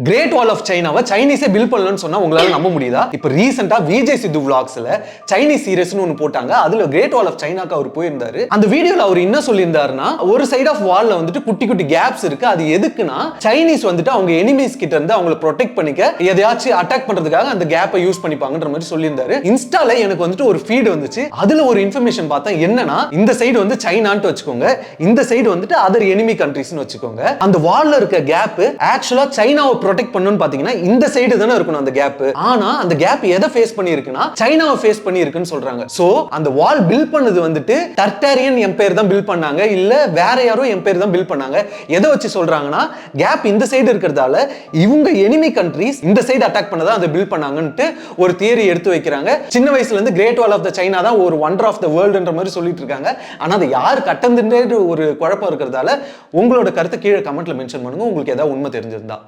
Great wall of சைனாவை சைனீஸே build பண்ணலன்னு சொன்னா உங்களால நம்ப முடியுதா? இப்போ ரீசெண்டா விஜய் சித்து vlogsல சைனீஸ் சீரியஸ்னு ஒன்னு போட்டாங்க. அதுல கிரேட் வால் ஆஃப் சைனாக்கு அவர் போயிருந்தாரு. அந்த வீடியோல அவர் என்ன சொல்லியிருந்தாருன்னா, ஒரு சைடு ஆஃப் வால்ல வந்துட்டு குட்டி குட்டி கேப்ஸ் இருக்கு. அது எதுக்குன்னா சைனீஸ் வந்துட்டு அவங்க எனிமீஸ் கிட்ட இருந்து அவங்களை ப்ரொடெக்ட் பண்ணிக்க எதையாச்சும் அட்டாக் பண்றதுக்காக அந்த கேப்பை யூஸ் பண்ணிப்பாங்கன்ற மாதிரி சொல்லியிருந்தாரு. இன்ஸ்டால எனக்கு வந்துட்டு ஒரு ஃபீட் வந்துச்சு. அதுல ஒரு இன்ஃபர்மேஷன் பார்த்தேன். என்னன்னா இந்த சைடு வந்து சைனான்னு வச்சுக்கோங்க, இந்த சைடு வந்துட்டு அதர் எனிமி கண்ட்ரீஸ்னு வச்சுக்கோங்க. அந்த வால்ல இருக்க கேப் ஆக்சுவலா சைனாவை ப்ரொடெக்ட் பண்ணனும்னு பாத்தீங்கன்னா இந்த சைடு தான இருக்கணும் அந்த கேப். ஆனா அந்த கேப் எதை ஃபேஸ் பண்ணி இருக்குன்னா சைனாவை ஃபேஸ் பண்ணி இருக்குன்னு சொல்றாங்க. சோ அந்த வால் பில்ட் பண்ணது வந்துட்டு டர்டாரியன் எம்பையர் தான் பில்ட் பண்ணாங்க, இல்ல வேற யாரோ எம்பையர் தான் பில்ட் பண்ணாங்க. எதை வச்சு சொல்றாங்கன்னா கேப் இந்த சைடு இருக்கிறதால இவங்க எனிமி கண்ட்ரீஸ் இந்த சைடு அட்டாக் பண்ணதா அதை பில்ட் பண்ணாங்கன்னு ஒரு தியரி எடுத்து வைக்கிறாங்க. சின்ன வயசுல இருந்து great wall of the China தான் ஒரு வண்டர் ஆஃப் த வேர்ல்டுன்ற மாதிரி சொல்லிட்டு இருக்காங்க. ஆனா அது யார் கட்டந்துன்ற ஒரு குழப்பம் இருக்கிறதால உங்களோட கருத்தை கீழே கமெண்ட்ல மென்ஷன் பண்ணுங்க, உங்களுக்கு ஏதாவது உண்மை தெரிஞ்சிருந்தா.